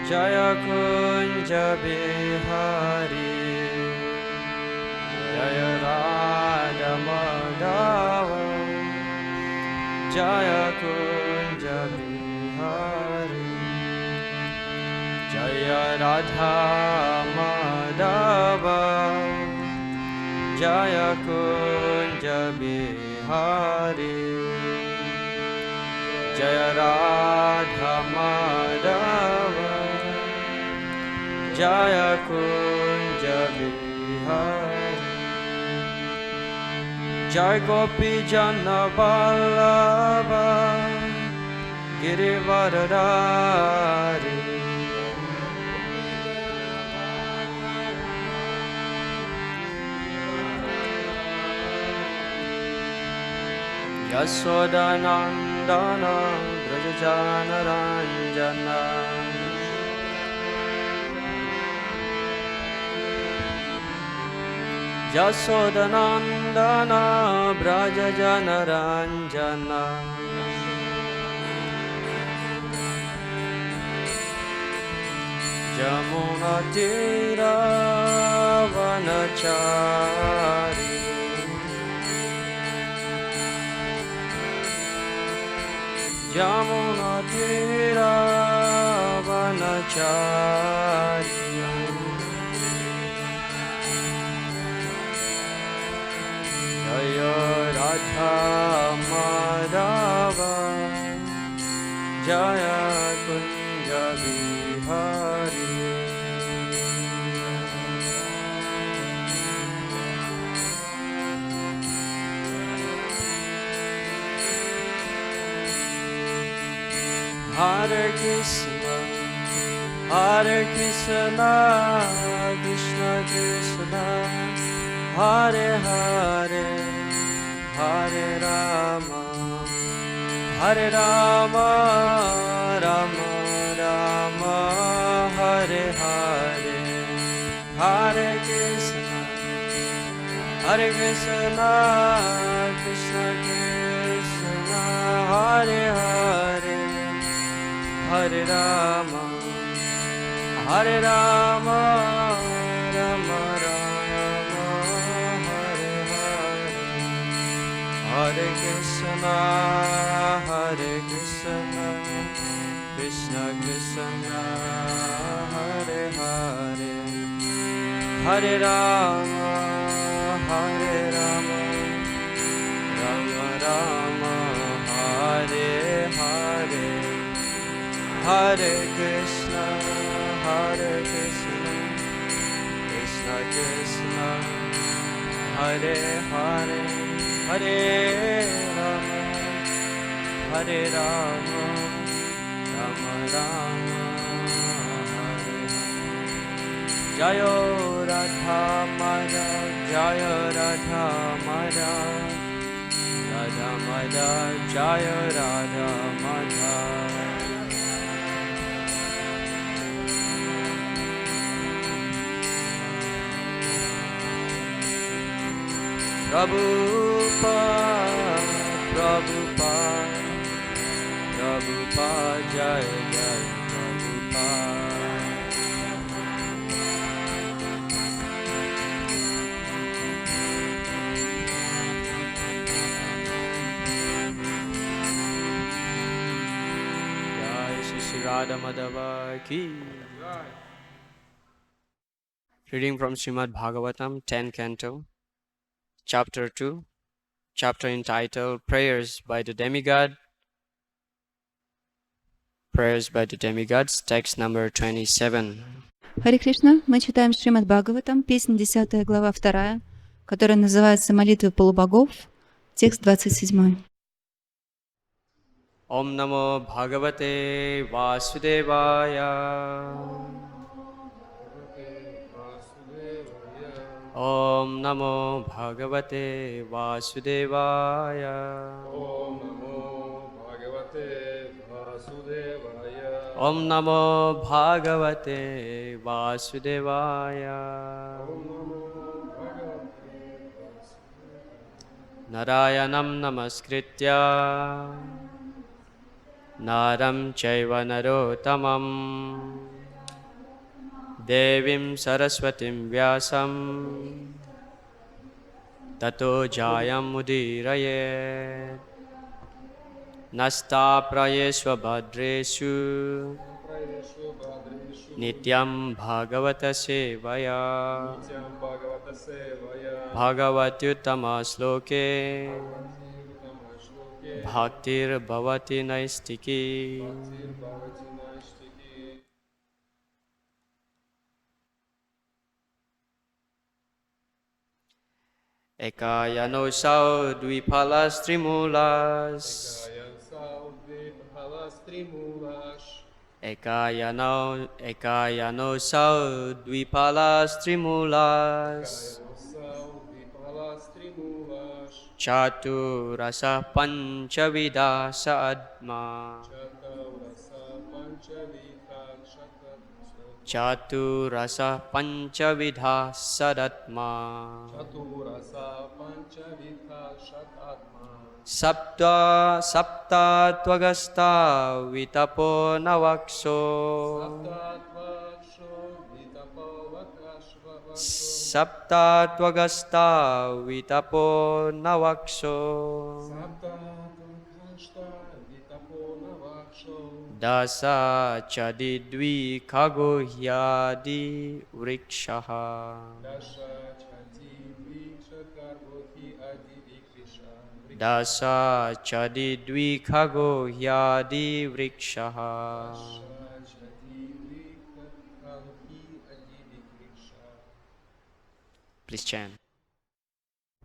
Jaya Kunja Bihari Jaya Radha Madhava Jaya Kunja Bihari Jaya Radha Madhava Jaya Kunja Bihari Jaya Radha Madhava Jaya Kunja Bihari Jai Gopi Jana Vallabha Girivaradari Yasodanandana Brajajana Ranjana Yasodanandana Brajajana Ranjana Jamuna Tira Vanachari Jamuna Tira Vanachari Jaya Radha Madhava Jaya Kunja Bihari Hare Krishna, Hare Krishna, Krishna Krishna, Hare Hare, Hare Rama, Hare Rama, Rama Rama, Hare Hare, Hare Krishna, Hare Krishna, Krishna Krishna, Hare Hare. Hare Rama, Hare Rama, Rama Rama, Hare Hare, Hare Krishna, Krishna Krishna, Hare Hare, Hare Rama, Rama Rama, Hare Hare. Hare Krishna, Krishna Krishna, Hare Hare, Hare Rama, Rama Rama, Hare Hare. Jaya Radha Madhava, Jaya Radha Madhava, Radha Madhava, Jaya Radha Madhava. Prabhupada, Prabhupada, Prabhupada, Jaya Jaya Prabhupada. Jai Shri Radha Madhava Ki. Reading from Shrimad Bhagavatam, 10th Canto. Chapter 2, chapter entitled Prayers by the Demigod. Prayers by the Demigods, text number 27. Харе Кришна, мы читаем Шримад Бхагаватам, песня 10 глава 2, которая называется «Молитвы полубогов», текст 27. Om Namo Bhagavate Vasudevaya. Om Namo Bhagavate Vasudevaya. Om Namo Bhagavate Vasudevaya. Om Namo Bhagavate Vasudevaya. Narayanam Namaskritya Naram Chaiva Narottamam Devim Saraswatim Vyasam Tato Jayam Mudirayet Nasta Prayesva Bhadreshu Nityam Bhagavata Sevaya Bhagavatyuttama Sloke Bhaktir Bhavati Naistiki Ekayano Sao Dvipalas Trimulas Ekayano Sao Dvipalas Trimulas Chatu Rasa Panchavidha Sadma Chatu Rasa Panchavidha Sadatma Sapta Tvagasta Vitapo Navakso Sapta Tvagasta Vitapo Navakso Dasa Chadidvi Kagohyadi Vrikshaha Dasa Chadidvi Kagohyadi Vrikshaha. Please chant.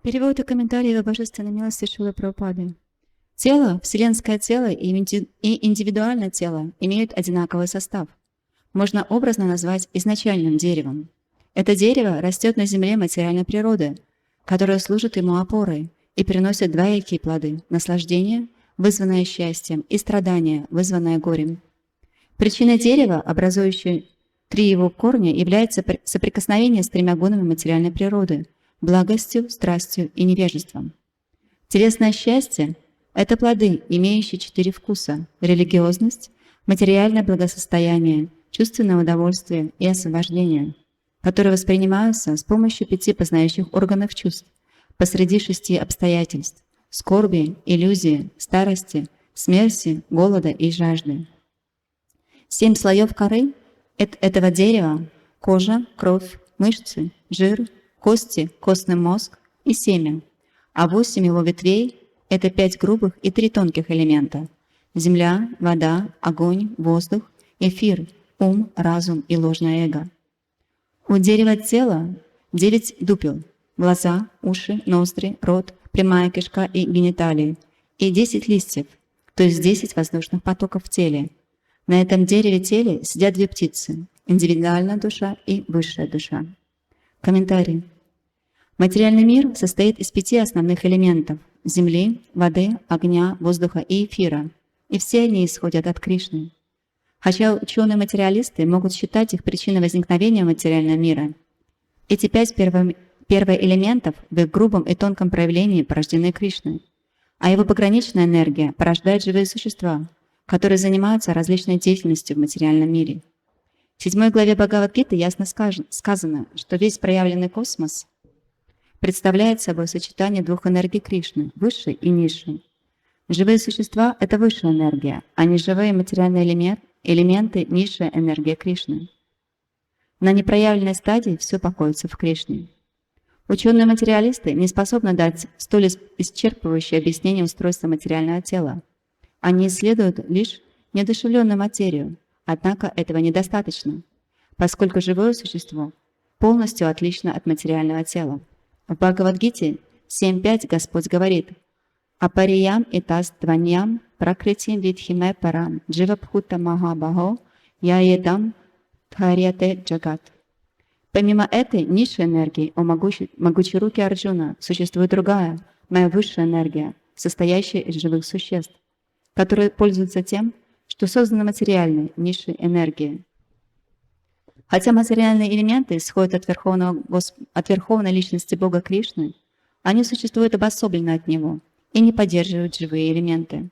Перевод и комментарий Его Божественной милости Шрилы Прабхупады. Тело, вселенское тело и индивидуальное тело имеют одинаковый состав. Можно образно назвать изначальным деревом. Это дерево растет на земле материальной природы, которая служит ему опорой и приносит двоякие плоды – наслаждение, вызванное счастьем, и страдание, вызванное горем. Причиной дерева, образующей три его корня, является соприкосновение с тремя гунами материальной природы – благостью, страстью и невежеством. Телесное счастье – это плоды, имеющие 4 вкуса – религиозность, материальное благосостояние, чувственное удовольствие и освобождение, которые воспринимаются с помощью 5 познающих органов чувств посреди 6 обстоятельств – скорби, иллюзии, старости, смерти, голода и жажды. 7 слоев коры этого дерева – кожа, кровь, мышцы, жир, кости, костный мозг и семя, а 8 его ветвей – это 5 грубых и 3 тонких элемента – земля, вода, огонь, воздух, эфир, ум, разум и ложное эго. У дерева тела 9 дупел – глаза, уши, ноздри, рот, прямая кишка и гениталии, и 10 листьев, то есть 10 воздушных потоков в теле. На этом дереве-теле сидят 2 птицы – индивидуальная душа и высшая душа. Комментарий. Материальный мир состоит из 5 основных элементов – земли, воды, огня, воздуха и эфира, и все они исходят от Кришны. Хотя ученые-материалисты могут считать их причиной возникновения материального мира. Эти 5 первоэлементов в их грубом и тонком проявлении порождены Кришной, а его пограничная энергия порождает живые существа, которые занимаются различной деятельностью в материальном мире. В 7 главе Бхагават-гиты ясно сказано, что весь проявленный космос представляет собой сочетание 2 энергий Кришны – высшей и низшей. Живые существа – это высшая энергия, а неживые материальные элементы – низшая энергия Кришны. На непроявленной стадии все покоится в Кришне. Ученые-материалисты не способны дать столь исчерпывающее объяснение устройства материального тела. Они исследуют лишь неодушевленную материю, однако этого недостаточно, поскольку живое существо полностью отлично от материального тела. В Бхагавад-гите 7.5 Господь говорит: «Апариям итас дваньям пракритим видхиме парам дживабхута махабахо яедам тхарьяте джагат». Помимо этой низшей энергии, о могучей руки Арджуна, существует другая, моя высшая энергия, состоящая из живых существ, которые пользуются тем, что созданы материальной, низшей энергией. Хотя материальные элементы исходят от верховной личности Бога Кришны, они существуют обособленно от Него и не поддерживают живые элементы.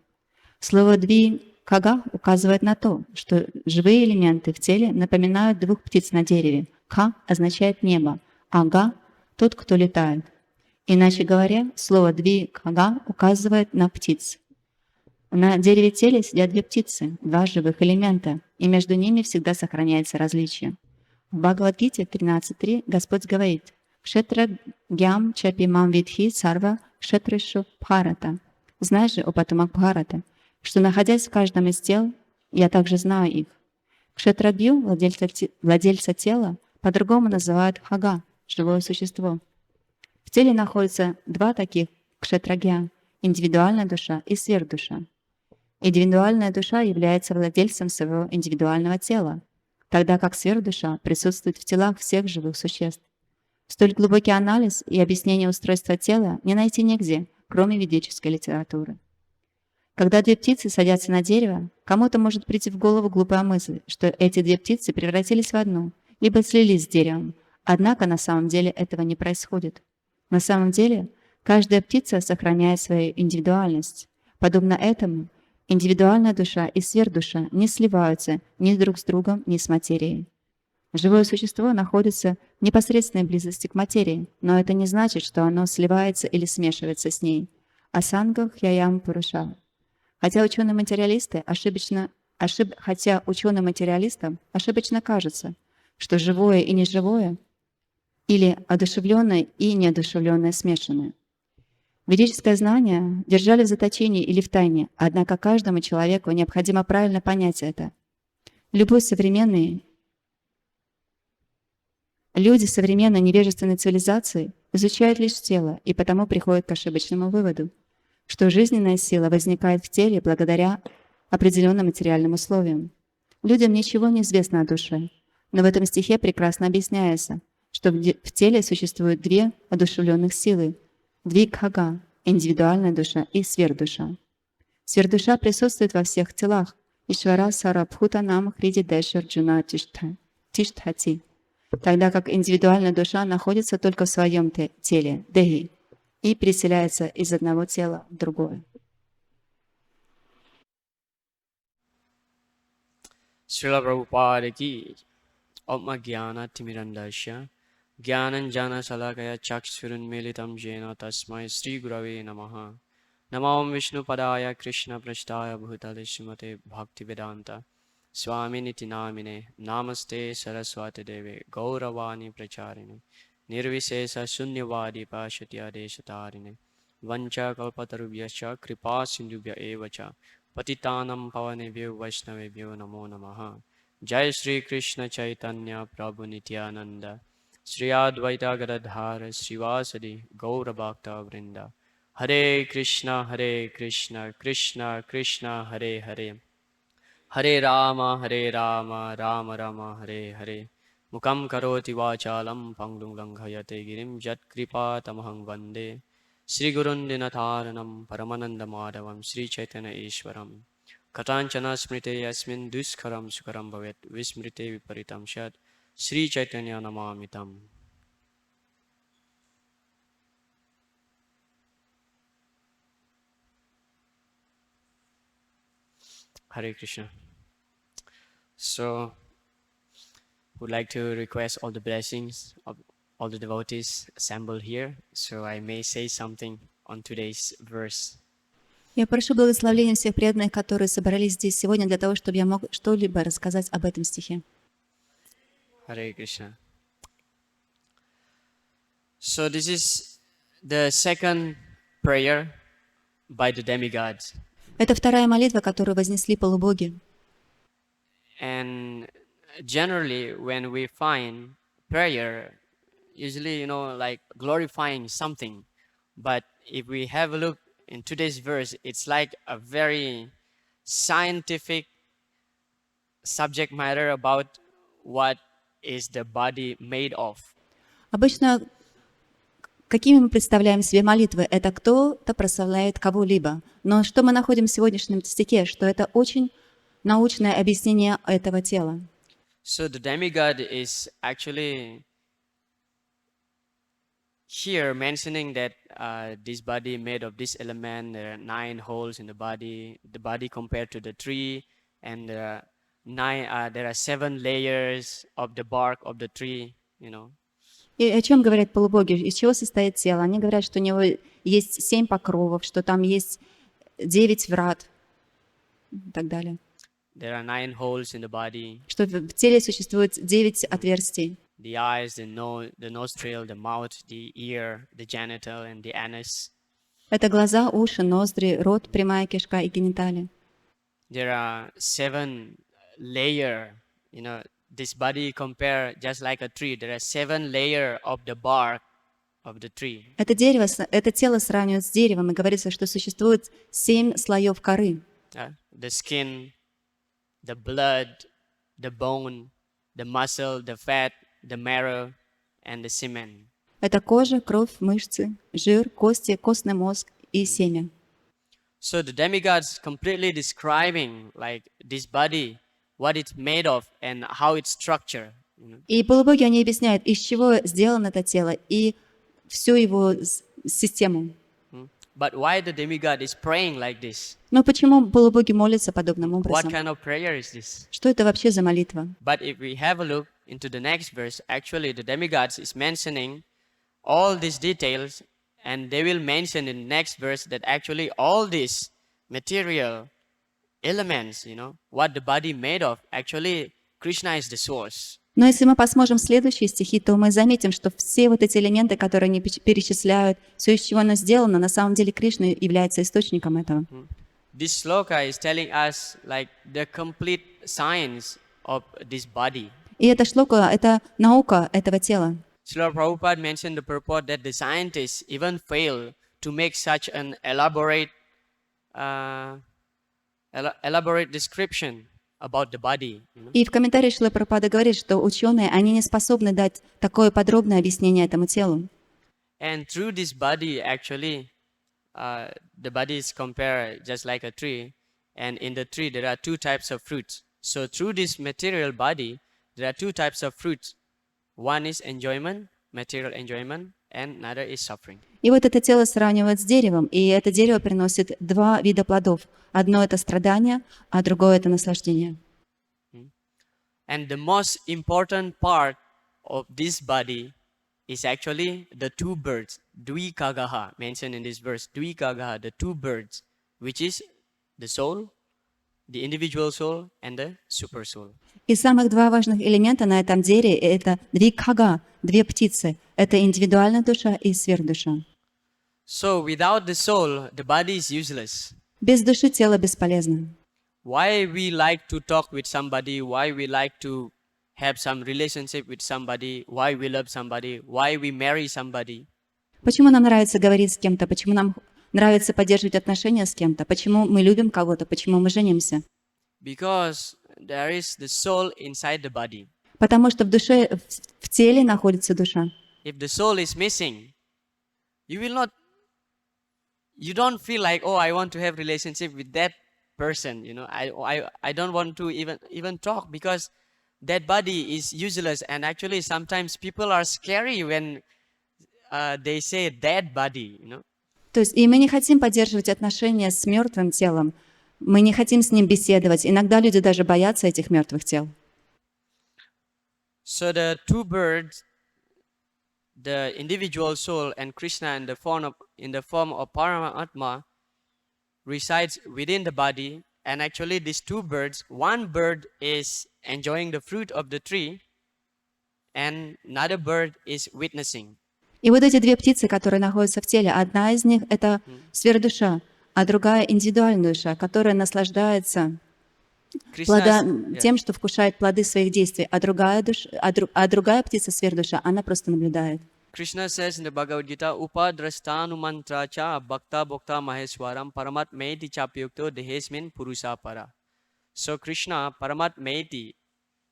Слово «дви» Хага указывает на то, что живые элементы в теле напоминают двух птиц на дереве. Ха означает небо, а га – тот, кто летает. Иначе говоря, слово «двигха» указывает на птиц. На дереве теле сидят две птицы, два живых элемента, и между ними всегда сохраняется различие. В Бхагават-гите 13.3 Господь говорит «Кшетра гям чапимам видхи сарва кшетришу бхарата». Знай же, о потомок Бхарата, что, находясь в каждом из тел, я также знаю их. Кшетрагью, владельца тела, по-другому называют хага, живое существо. В теле находятся два таких кшетрагья – индивидуальная душа и сверхдуша. Индивидуальная душа является владельцем своего индивидуального тела, тогда как сверхдуша присутствует в телах всех живых существ. Столь глубокий анализ и объяснение устройства тела не найти нигде, кроме ведической литературы. Когда две птицы садятся на дерево, кому-то может прийти в голову глупая мысль, что эти две птицы превратились в одну, либо слились с деревом, однако на самом деле этого не происходит. На самом деле, каждая птица сохраняет свою индивидуальность. Подобно этому, индивидуальная душа и сверхдуша не сливаются ни друг с другом, ни с материей. Живое существо находится в непосредственной близости к материи, но это не значит, что оно сливается или смешивается с ней. Асанга хьяям пуруша. Хотя ученым-материалистам ошибочно кажется, что живое и неживое или одушевленное и неодушевленное смешаны. Ведическое знание держали в заточении или в тайне, однако каждому человеку необходимо правильно понять это. Люди современной невежественной цивилизации изучают лишь тело и потому приходят к ошибочному выводу, что жизненная сила возникает в теле благодаря определенным материальным условиям. Людям ничего не известно о душе, но в этом стихе прекрасно объясняется, что в теле существуют две одушевленных силы – двигха, индивидуальная душа и сверхдуша. Сверхдуша присутствует во всех телах – Ишвара сарабхутанам хридидешарджуна тиштхати, тогда как индивидуальная душа находится только в своем теле – деги, и переселяется из одного тела в другое. Srila Prabhupada ki Atma Jnana Timirandasya Jnananjana Salakaya Chakshurun Militam Jena Tasmai Sri Gurave Namaha Namam Vishnu Padaya Krishna Prashtaya Bhutale Srimate Bhakti Vedanta Swami Niti Namine Namaste Saraswati Deve Gauravani Pracharine Nirvisesa Sunyavadi Pashatya Deshatarine Vancha Kalpatarubhyascha Kripa Sindhubhya Evacha Patitanam Pavanebhyo Vaishnavebhyo Namo Namaha Jai Shri Krishna Chaitanya Prabhu Nityananda Sri Advaita Gadadhara Srivasadi Gaura Bhakta Vrinda Hare Krishna Krishna Krishna Hare Hare Hare Rama Rama Rama Hare Hare Mukam Karoti Vachalam Pangdung Langhayate Girim Jat Kripa Tamahang Vande Sri Gurundinatharanam Paramananda Madhavam Sri Chaitanya Ishwaram Katanchana Smrite Yasmin Duskaram Sukaram Bhavet Vismrite Viparitam Shat Sri Chaitanya Namamitam. Hare Krishna. So, would like to request all the blessings of all the devotees assembled here, so I may say something on today's verse. Я прошу благословения всех преданных, которые собрались здесь сегодня, для того, чтобы я мог что-либо рассказать об этом стихе. Hare Krishna. So this is the second prayer by the demigods. Это вторая молитва, которую вознесли полубоги. And generally, when we find prayer, usually, like glorifying something. But if we have a look in today's verse, it's like a very scientific subject matter about what is the body made of. Обычно, какими мы представляем себе молитвы? Это кто-то прославляет кого-либо. Но что мы находим в сегодняшнем стихе? Что это очень научное объяснение этого тела. So the demigod is actually here mentioning that this body made of this element. There are 9 holes in the body compared to the tree, and there are 7 layers of the bark of the tree, you know. И о чем говорят полубоги? Из чего состоит тело? Они говорят, что у него есть 7 покровов, что там есть 9 врат и так далее. There are 9 holes in the body. Что в теле существует 9 отверстий. The eyes, the nostril, the mouth, the ear, the genital, and the anus. Это глаза, уши, ноздри, рот, прямая кишка и гениталии. There are 7 layer, you know, this body compare just like a tree. There are 7 layer of the bark of the tree. Это дерево, это тело сравнивают с деревом, и говорится, что существует 7 слоев коры. The skin, the blood, the bone, the muscle, the fat, the marrow, and the semen. Это кожа, кровь, мышцы, жир, кости, костный мозг и семя. So the demigods completely describing like this body, what it's made of and how it's structured. И полубоги, они объясняют, из чего сделано это тело и всю его систему. But why the demigod is praying like this? Но почему полубоги молятся подобным What образом? kind of prayer is this? Что это вообще за молитва? But if we have a look into the next verse, actually the demigods is mentioning all these details, and they will mention in the next verse that actually all these material elements, you know, what the body made of, actually Krishna is the source. Но если мы посмотрим следующие стихи, то мы заметим, что все вот эти элементы, которые они перечисляют, все, из чего оно сделано, на самом деле Кришна является источником этого. This sloka is telling us like the complete science of this body. И эта шлока — это наука этого тела. Srila Prabhupada mentioned the purport that the scientists even fail to make such an elaborate description about the body. И в комментарии Шрила Прабхупада говорит, что ученые, они не способны дать такое подробное объяснение этому телу. And through this body, actually, the body is compared just like a tree, and in the tree there are 2 types of fruits. So through this material body, there are 2 types of fruits. One is enjoyment, material enjoyment, and another is suffering. И вот это тело сравнивают с деревом, и это дерево приносит 2 вида плодов. Одно — это страдание, а другое — это наслаждение. And the most important part of this body is actually the 2 birds, Dvikagaha, mentioned in this verse. Dvikagaha, the 2 birds, which is the soul, the individual soul, and the super soul. И самых 2 важных элемента на этом дереве — это двикхага, 2 птицы. Это индивидуальная душа и сверхдуша. So without the soul, the body is useless. Без души тело бесполезно. Why we like to talk with somebody, why we like to have some relationship with somebody, why we love somebody, why we marry somebody? Почему нам нравится говорить с кем-то? Почему нам нравится поддерживать отношения с кем-то? Почему мы любим кого-то? Почему мы женимся? Because there is the soul inside the body. Потому что в душе, в теле находится душа. If the soul is missing, you don't feel like, oh, I want to have relationship with that person, you know. I don't want to even talk because that body is useless. And actually sometimes people are scary when they say that body, you know. То есть и мы не хотим поддерживать отношения с мертвым телом. Мы не хотим с ним беседовать. Иногда люди даже боятся этих мертвых тел. So the 2 birds, the individual soul and Krishna in the form of Paramatma resides within the body, and actually these 2 birds, one bird is enjoying the fruit of the tree and another bird is witnessing. И вот эти 2 птицы, которые находятся в теле, одна из них — это сверхдуша, а другая — индивидуальная душа, которая наслаждается тем, что вкушает плоды своих действий, а другая птица, сверхдуша, она просто наблюдает. Krishna says in the Bhagavad Gita, Upadrastanu mantra cha bhakta bhakta maheswaram paramat meti chapyukto dehesmin purusa para. So Krishna, Paramat Meti,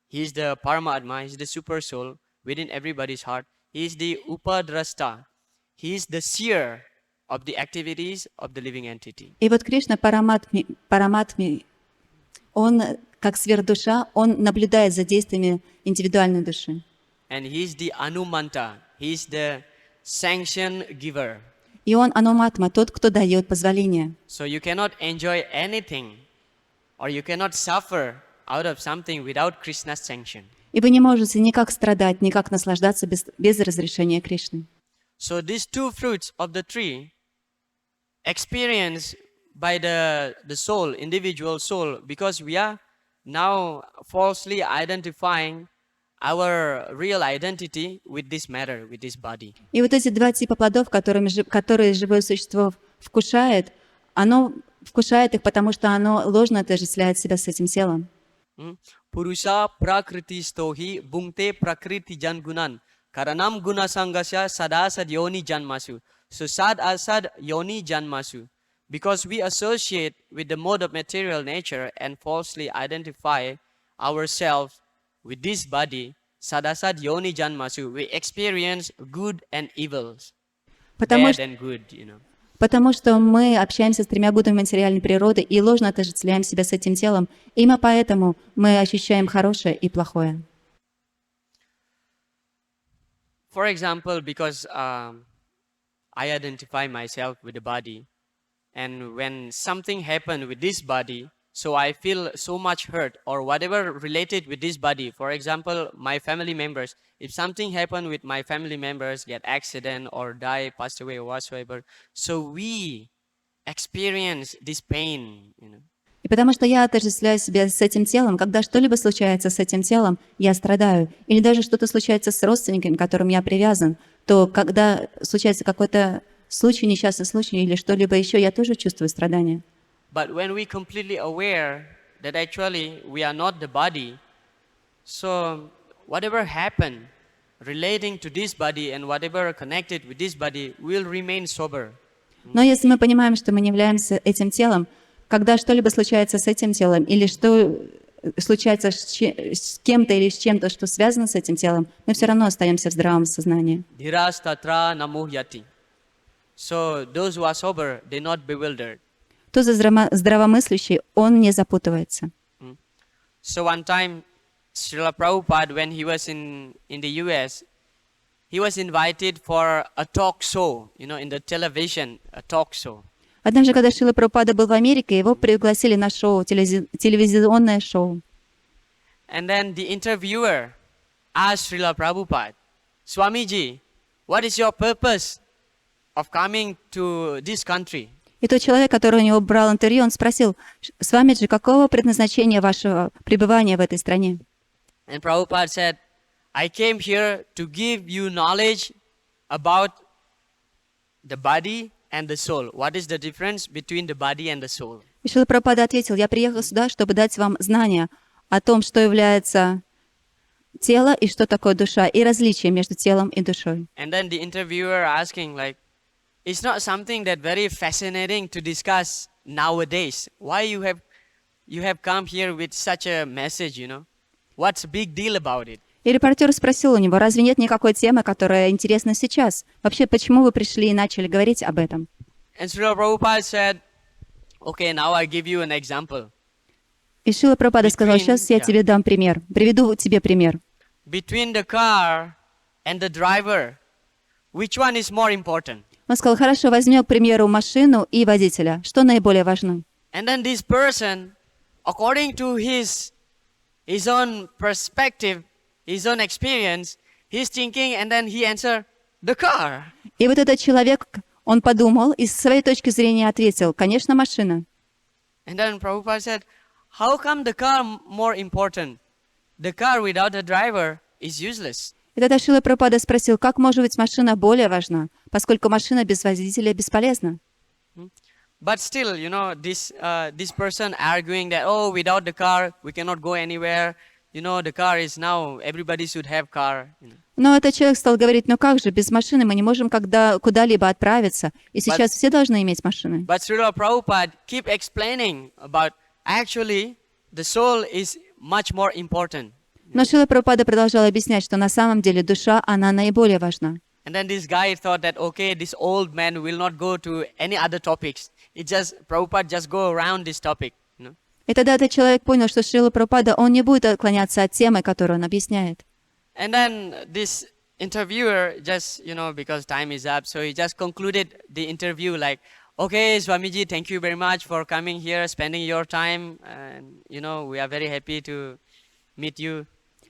he is the Paramatma, he is the super soul within everybody's heart. He is the Upadrasta. He is the seer of the activities of the living entity. И вот Кришна, Параматми, он, как сверхдуша, он наблюдает за действиями индивидуальной души. And he is the Anumanta. He is the sanction giver. И он ануматма, тот, кто дает позволение. So you cannot enjoy anything or you cannot suffer out of something without Krishna's sanction. И вы не можете никак страдать, никак наслаждаться без разрешения Кришны. So these two fruits of the tree experienced by the soul, individual soul, because we are now falsely identifying our real identity with this matter, with this body. И вот эти два типа плодов, которые живое существо вкушает, оно вкушает их, потому что оно ложно отождествляет себя с этим телом. Purusa prakriti stohi bungte prakriti jan gunan karanam guna sangasya sadasad yoni janmasu. So sad asad yoni janmasu. Because we associate with the mode of material nature and falsely identify ourselves with this body, sadasad yoni janmasu, we experience good and evils, bad and good, you know. Потому что мы общаемся с тремя годами материальной природы и ложно отождествляем себя с этим телом. Именно поэтому мы ощущаем хорошее и плохое. For example, because I identify myself with the body, and when something happened with this body, so I feel so much hurt or whatever related with this body. For example, my family members, if something happened with my family members, get accident or die, passed away or whatsoever, so we experience this pain, you know. И потому что я отождествляю себя с этим телом, когда что-либо случается с этим телом, я страдаю. Или даже что-то случается с родственниками, к которым я привязан, то когда случается какой-то случай, несчастный случай или что-либо еще, я тоже чувствую страдания. But when we completely aware that actually we are not the body, so whatever happened relating to this body and whatever connected with this body will remain sober. Но если мы понимаем, что мы не являемся этим телом, когда что-либо случается с этим телом или что случается с кем-то или с чем-то, что связано с этим телом, мы все равно остаемся в здравом сознании. Dhiras tatra namuhyati. So those who are sober, they're not bewildered. Кто здравомыслящий, он не запутывается. So one time, Srila Prabhupada, when he was in the US, he was invited for a talk show, you know, in the television, a talk show. Однажды, когда Шрила Прабхупада был в Америке, его пригласили на шоу, телевизионное шоу. And then the interviewer asked Srila Prabhupada, Swamiji, what is your purpose of coming to this country? И тот человек, который у него брал интервью, он спросил: «Свамиджи, какого предназначения вашего пребывания в этой стране?» And Prabhupada said, I came here to give you knowledge about the body and the soul. What is the difference between the body and the soul? И Шрила Прабхупада ответил: «Я приехал сюда, чтобы дать вам знания о том, что является тело и что такое душа, и различие между телом и душой». And then the interviewer asking, like, it's not something that very fascinating to discuss nowadays. Why you have come here with such a message, you know? What's the big deal about it? И репортер спросил у него: «Разве нет никакой темы, которая интересна сейчас? Вообще, почему вы пришли и начали говорить об этом?» And Srila Prabhupada said, okay, now I give you an example. И Шрила Прабхупада сказал: «Сейчас я тебе дам пример, приведу тебе пример. Between the car and the driver, which one is more important? Он сказал: «Хорошо, возьмем, к примеру, машину и водителя. Что наиболее важно?» And then this person, according to his own perspective, his own experience, he's thinking, and then he answered, the car. И вот этот человек, он подумал и с своей точки зрения ответил: «Конечно, машина». And then Prabhupada said, how come the car more important? The car without a driver is useless. И тогда Шрила Прабхупада спросил: «Как может быть машина более важна, поскольку машина без водителя бесполезна?» But still, you know, this person arguing that, oh, without the car, we cannot go anywhere. You know, the car is now, everybody should have car. You know. Но этот человек стал говорить: «Ну как же, без машины мы не можем куда-либо отправиться, и сейчас все должны иметь машины». But Srila Prabhupada keep explaining about actually the soul is much more important. Но Шрила Прабхупада продолжал объяснять, что на самом деле душа, она наиболее важна. And then this guy thought that, okay, this old man will not go to any other topics. It just, Prabhupada just go around this topic. You know? И тогда этот человек понял, что Шрила Прабхупада, он не будет отклоняться от темы, которую он объясняет. And then this interviewer just, because time is up, so he just concluded the interview like, okay, Swamiji, thank you very much for coming here, spending your time, and, we are very happy to meet you.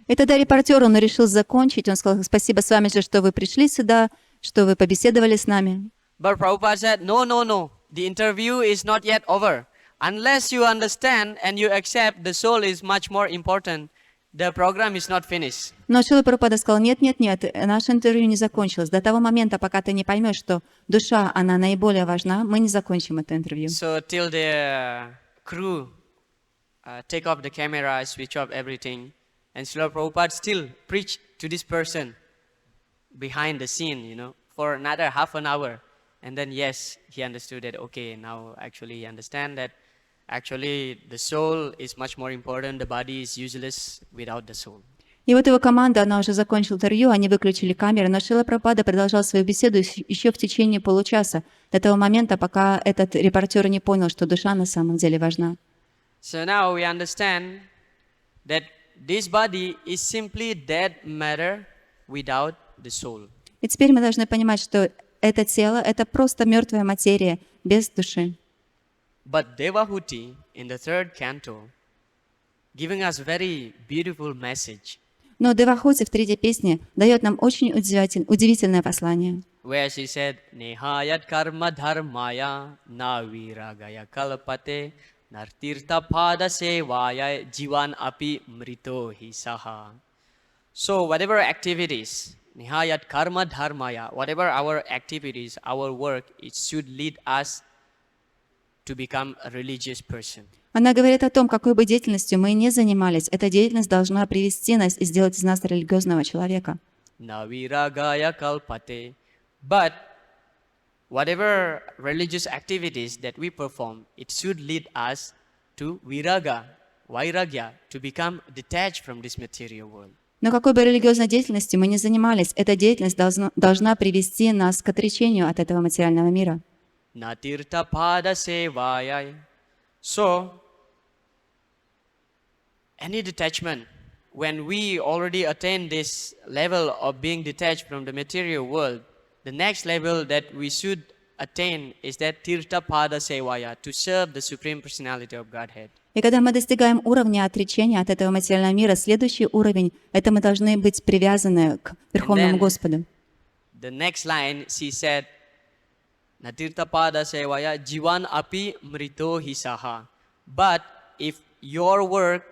И тогда репортер, он решил закончить, он сказал: спасибо, Свамиджи, что вы пришли сюда, что вы побеседовали с нами. But Prabhupada said, no, the interview is not yet over. Unless you understand and you accept the soul is much more important, the program is not finished. Но Шрила Прабхупада сказал: нет, наше интервью не закончилось. До того момента, пока ты не поймешь, что душа, она наиболее важна, мы не закончим это интервью. So till the crew take off the camera, switch off everything, and Srila Prabhupada still preached to this person behind the scene, for another half an hour. And then yes, he understood that, okay, now actually he understand that actually the soul is much more important, the body is useless without the soul. И вот его команда, она уже закончила интервью, они выключили камеры, но Шрила Прабхупада продолжал свою беседу еще в течение получаса, до того момента, пока этот репортер не понял, что душа на самом деле важна. So now we understand that this body is simply dead matter without the soul. И теперь мы должны понимать, что это тело — это просто мертвая материя без души. But Devahuti in the third canto giving us very beautiful message. Но Девахути в третьей песне дает нам очень удивительное послание. Where she said, Nehayat karma dharmaya na viragaya kalpate nartirtha pada sevaya jivan api mrito hi saha. So whatever activities, Nihayat karma dharmaya, whatever our activities, our work, it should lead us to become a religious person. Она говорит о том, какой бы деятельностью мы ни занимались, эта деятельность должна привести нас и сделать из нас религиозного человека. Na viragaya kalpate. But whatever religious activities that we perform, it should lead us to vairagya, to become detached from this material world. Но какой бы религиозной деятельностью мы ни занимались, эта деятельность должна привести нас к отречению от этого материального мира. Natirtha pada sevaya. So, any detachment, when we already attain this level of being detached from the material world, the next level that we should attain is that Tirtha Pada Sevaya, to serve the Supreme Personality of Godhead. И когда мы достигаем уровня отречения от этого материального мира, следующий уровень — это мы должны быть привязаны к Верховному Господу. The next line, she said, Natirtha Pada Sevaya, Jivan Api Mrito Hisaha. But if your work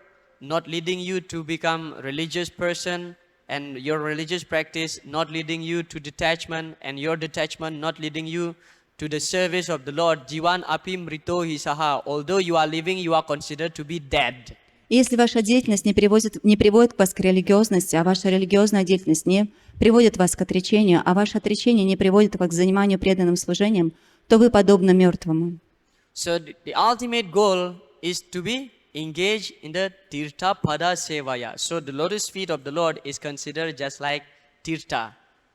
not leading you to become a religious person, and your religious practice not leading you to detachment, and your detachment not leading you to the service of the Lord, Jivan Api Mrito Hisaha, although you are living, you are considered to be dead. И если ваша деятельность не приводит вас к религиозности, а ваша религиозная деятельность не приводит вас к отречению, а ваше отречение не приводит вас к заниманию преданным служением, то вы подобны мертвому. So the ultimate goal is to be engaged in the Tirtha Pada Sevaya. So the lotus feet of the Lord is considered just like Tirtha,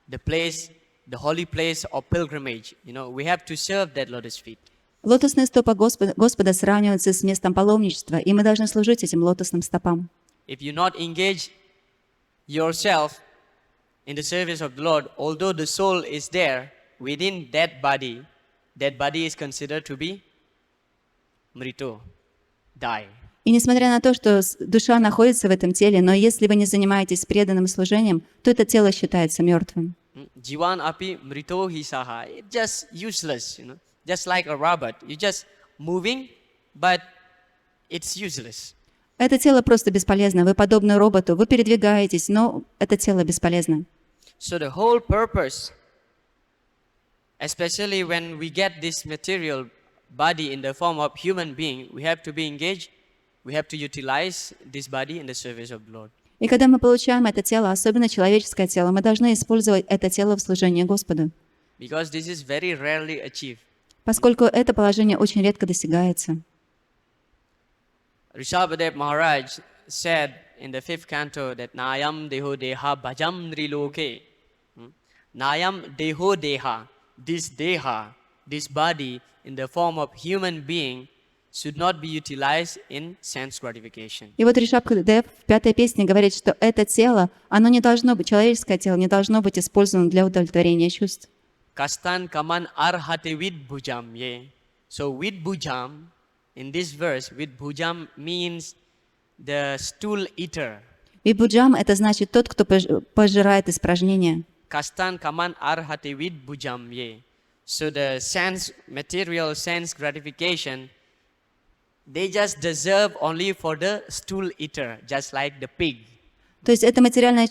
the place, the holy place of pilgrimage. We have to serve that lotus feet. Лотосные стопы Господа сравниваются с местом паломничества, и мы должны служить этим лотосным стопам. If you not engage yourself in the service of the Lord, although the soul is there within that body is considered to be mrito, die. И несмотря на то, что душа находится в этом теле, но если вы не занимаетесь преданным служением, то это тело считается мертвым. Jivan api mrito hisaha. It's just useless, just like a robot. You're just moving, but it's useless. Это тело просто бесполезно. Вы подобны роботу, вы передвигаетесь, но это тело бесполезно. So the whole purpose, especially when we get this material body in the form of human being, we have to be engaged. We have to utilize this body in the service of the Lord. И когда мы получаем это тело, особенно человеческое тело, мы должны использовать это тело в служении Господу. Because this is very rarely achieved. Поскольку это положение очень редко достигается. Rishabhadev Maharaj said in the 5th canto that Nayam Deho Deha Bhajam Nriloke. Nayam Deho Deha, this body in the form of human being, should not be utilized in sense gratification. И вот Ришабхадев в пятой песне говорит, что это тело, оно не должно быть, человеческое тело не должно быть использовано для удовлетворения чувств. Kastan kaman arhate vid bhujam ye. So with bhujam, in this verse, with bhujam means the stool eater. Вибуджам — это значит тот, кто пожирает испражнения. Kastan kaman arhate vid bhujam ye. So the sense, material sense gratification, they just deserve only for the stool eater, just like the pig. То есть это материальное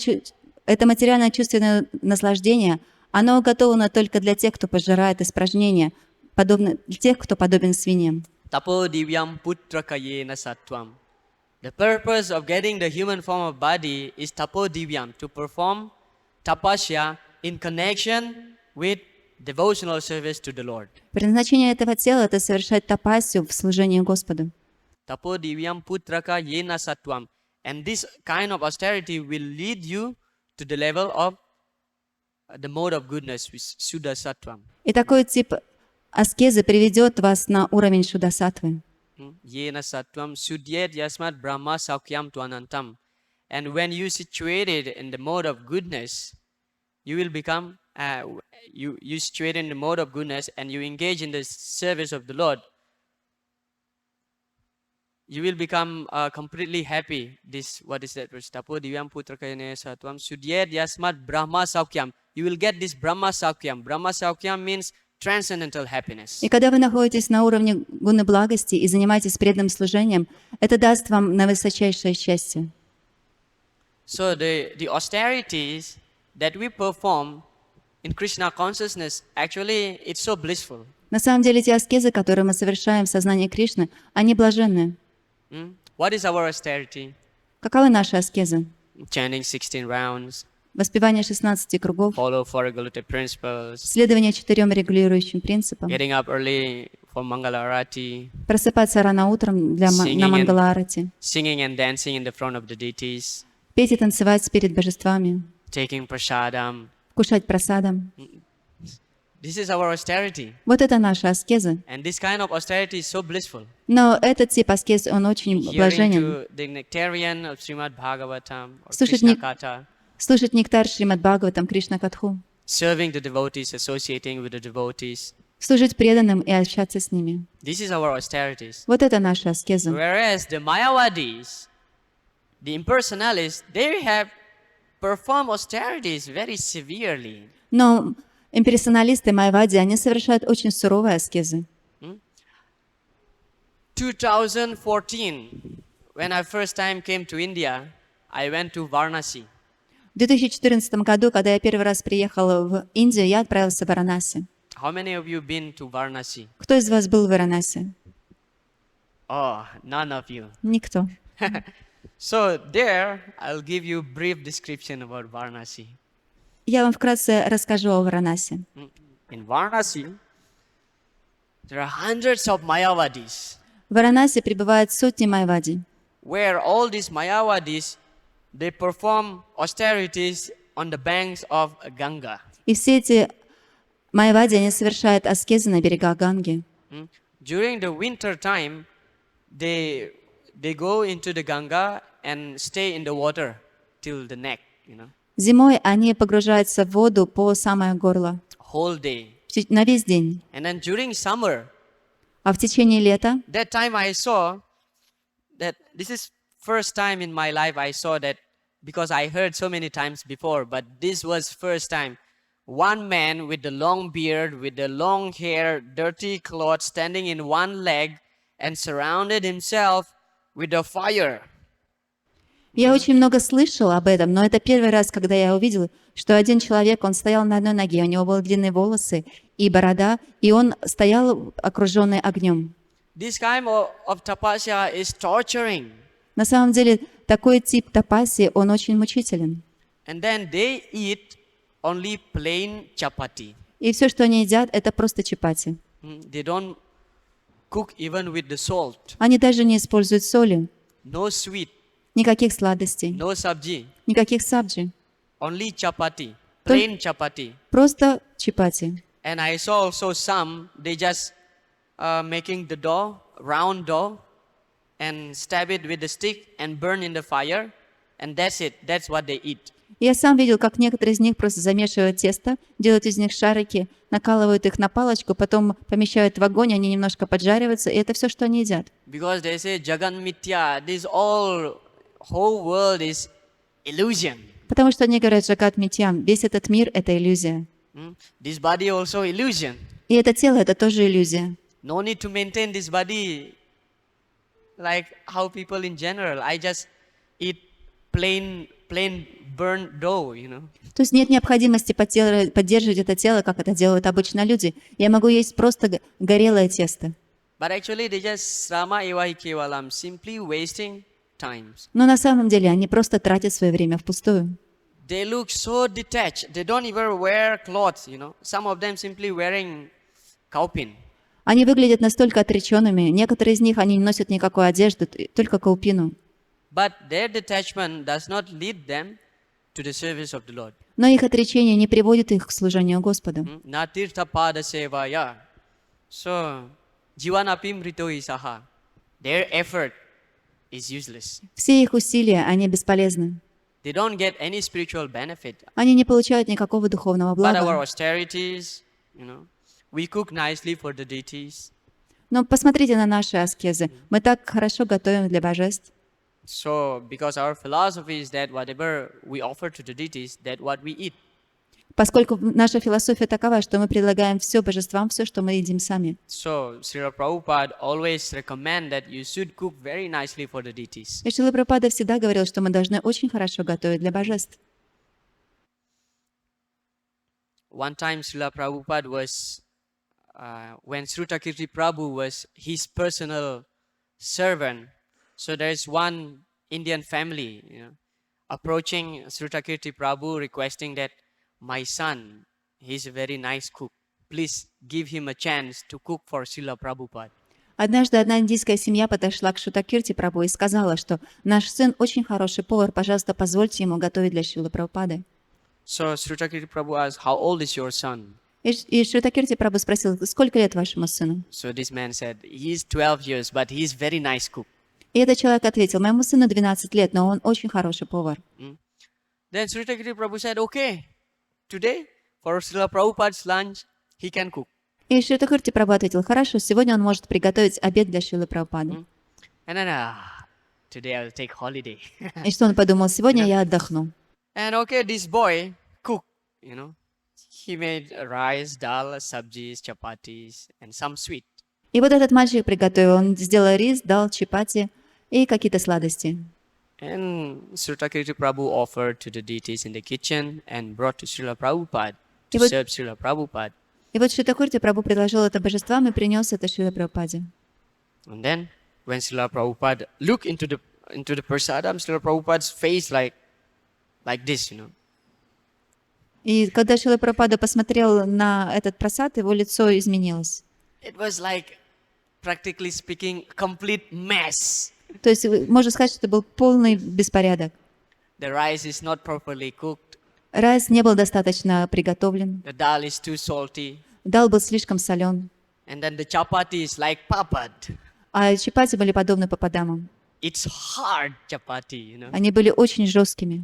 чувственное наслаждение, оно уготовано только для тех, кто пожирает испражнения, подобно для тех, кто подобен свиньям. Tapo divyam putraka yena sattvam. The purpose of getting the human form of body is tapo divyam, to perform tapasya in connection with devotional service to the Lord. Предназначение этого тела — это совершать тапасию в служении Господу. Tapo divyam putraka yena sattvam. And this kind of austerity will lead you to the level of the mode of goodness, which is Suddha Sattvam. И такой тип аскезы приведет вас на уровень шудасаттвы. Yena sattvam sudyet yasmat brahma saukyam tvanantam. And when you situated in the mode of goodness, you will become, you situated in the mode of goodness and you engage in the service of the Lord, you will become completely happy. This, what is that verse? Tapo divyam putrakayane sattvam sudyet yasmat brahma saukyam. You will get this brahma saukyam. Brahma saukyam means transcendental happiness. И когда вы находитесь на уровне гуны благости и занимаетесь преданным служением, это даст вам на высочайшее счастье. So the austerities that we perform in Krishna consciousness, actually it's so blissful. На самом деле, те аскезы, которые мы совершаем в сознании Кришны, они блаженны. What is our austerity? Каковы наши аскезы? Chanting 16 rounds, Воспевание 16 кругов, follow four regulative principles, следование 4 регулирующим принципам, getting up early for Mangala Arati, просыпаться рано утром на Мангалаарати, singing and dancing in the front of the deities, петь и танцевать перед божествами, taking prasadam. кушать прасадом. This is our austerity. Вот это наша аскеза. And this kind of austerity is so blissful. Но этот тип аскез, он очень Hearing блаженен. to the nectarian of Shrimad Bhagavatam or Слушать Krishna Katha, Слушать нектар Шримад Бхагаватам, Кришна Катху, serving the devotees, associating with the devotees. служить преданным и общаться с ними. This is our austerities. Вот это наша аскеза. Whereas the Mayavadis, the impersonalists, they have performed austerities very severely. Но имперсоналисты Майавади, они совершают очень суровые аскезы. 2014, when I first time came to India, I went to Varanasi. В 2014 году, когда я первый раз приехал в Индию, я отправился в Варанаси. How many of you been to Varanasi? Кто из вас был в Варанаси? Oh, none of you. Никто. So there, I'll give you brief description about Varanasi. Я вам вкратце расскажу о Варанаси. In Varanasi, there are hundreds of Mayavadis, В Варанаси пребывают сотни майавади, where all these Mayavadis, they perform austerities on the banks of Ganga. и все эти майавади, они совершают аскезы на берегах Ганги. During the winter time, they go into the Ganga and stay in the water till the neck, Зимой они погружаются в воду по самое горло, whole day. на весь день. And then during summer, А в течение лета, that time I saw that this is first time in my life I saw that, because I heard so many times before, but this was first time. One man with the long beard, with the long hair, dirty clothes, standing in one leg and surrounded himself with a fire. я очень много слышала об этом, но это первый раз, когда я увидела, что один человек, он стоял на одной ноге, у него были длинные волосы и борода, и он стоял окруженный огнем. This kind of tapasya is torturing. На самом деле, такой тип тапаси, он очень мучителен. And then they eat only plain chapati. И все, что они едят, это просто чапати. They don't cook even with the salt. Они даже не используют соли, No sweet, никаких сладостей, no sabji, никаких сабджи, only chapati, plain chapati. просто чапати. And I saw also some, they just making the dough, round dough, and stab it with the stick and burn in the fire, and that's it. That's what they eat. Я сам видел, как некоторые из них просто замешивают тесто, делают из них шарики, накалывают их на палочку, потом помещают в огонь, они немножко поджариваются, и это все, что они едят. Because they say Jagan Mithya, this whole world is illusion. Потому что они говорят Джагат Митьям, весь этот мир — это иллюзия. This body also illusion. И это тело — это тоже иллюзия. No need to maintain this body like how people in general. I just eat plain burnt dough, you know. То есть нет необходимости поддерживать это тело, как это делают обычно люди. Я могу есть просто горелое тесто. But actually they just Rama Evahi Kevalam, simply wasting times. Но на самом деле они просто тратят свое время впустую. They look so detached. They don't even wear clothes, you know. Some of them simply wearing kaupin. Они выглядят настолько отреченными. Некоторые из них, они не носят никакой одежды, только каупину. But their detachment does not lead them to the service of the Lord. Но их отречение не приводит их к служению Господу. Na tirtha pada sevaya. So, jivanapim rito isaha. Their effort is useless. Все их усилия, они бесполезны. They don't get any spiritual benefit. Они не получают никакого духовного But our блага. austerities, you know, we cook nicely for the deities. Но посмотрите на наши аскезы. Мы так хорошо готовим для божеств. So, because our philosophy is that whatever we offer to the deities, that what we eat. Поскольку наша философия такова, что мы предлагаем все божествам, все, что мы едим сами. So, Srila Prabhupada always recommend that you should cook very nicely for the deities. И Шрила Прабхупада всегда говорил, что мы должны очень хорошо готовить для божеств. One time, Srila Prabhupada was, when Srutakirti Prabhu was his personal servant. So there is one Indian family, you know, approaching Srutakirti Prabhu requesting that my son, he's a very nice cook. Please give him a chance to cook for Srila Prabhupada. Однажды одна индийская семья подошла к Шрутакирти Прабху и сказала, что наш сын очень хороший повар, пожалуйста, позвольте ему готовить для Шрилы Прабхупады. So Srutakirti Prabhu asked, how old is your son? И Шрутакирти Прабху спросил, сколько лет вашему сыну? So this man said, he's 12 years, but he's very nice cook. И этот человек ответил, моему сыну 12 лет, но он очень хороший повар. Then Srutakirti Prabhu said, okay, today for Srila Prabhupada's lunch, he can cook. И Шрутакирти Прабху ответил, хорошо, сегодня он может приготовить обед для Шрилы Прабхупады. And then, today I'll take holiday. И что он подумал, сегодня я отдохну. And okay, this boy cooked, you know. He made rice, dal, sabjis, chapatis, and some sweet. И вот этот мальчик приготовил, он сделал рис, дал чапати и какие-то сладости. And Srutakirti Prabhu offered to the deities in the kitchen and brought to Srila Prabhupada to вот- serve Srila Prabhupada. И вот Шрутакирти Прабху предложил это божествам и принес это Шриле Прабхупаде. And then when Srila Prabhupada looked into the prasadam, Srila Prabhupada's face like this, you know. И когда Шрила Прабхупада посмотрел на этот прасад, его лицо изменилось. It was like, practically speaking, complete mess. То есть можно сказать, что это был полный беспорядок. The rice is not properly cooked. Рис не был достаточно приготовлен. The dal is too salty. Дал был слишком солен. And then the chapati is like papad. А чапати были подобны пападамам. It's hard chapati, you know. Они были очень жесткими.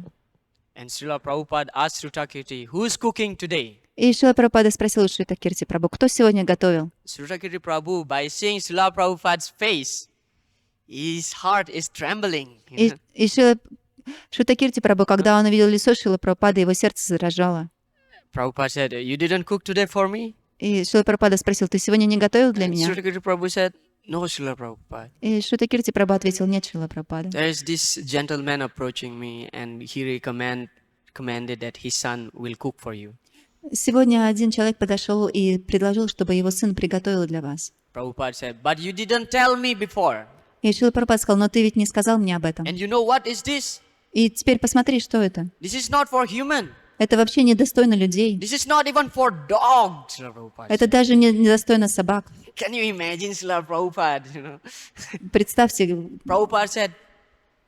And Srila Prabhupada asked Srutakirti, who's cooking today? И Шрила Прабхупада спросил у Шрутакирти Прабху, кто сегодня готовил? Srutakirti Prabhu, by seeing Srila Prabhupada's face, his heart is trembling. You know? И Шрутакирти Прабху, когда он увидел лицо Шрилы Прабхупады, его сердце задрожало. Prabhupada said, you didn't cook today for me? И Шрила Прабхупада спросил, ты сегодня не готовил для меня? Srutakirti Prabhu said, no, Srila Prabhupada. И Шрутакирти Прабху ответил, нет, Шрила Прабхупада. There is this gentleman approaching me and he recommended that his son will cook for you. Сегодня один человек подошел и предложил, чтобы его сын приготовил для вас. Prabhupada said, but you didn't tell me before. И Шрила Прабхупада сказал, но ты ведь не сказал мне об этом. And you know what is this? И теперь посмотри, что это. This is not for human. Это вообще недостойно людей. This is not even for dogs, Srila Prabhupada. Это даже недостойно собак. Can you imagine Srila Prabhupada, you know? Представьте, Prabhupada said,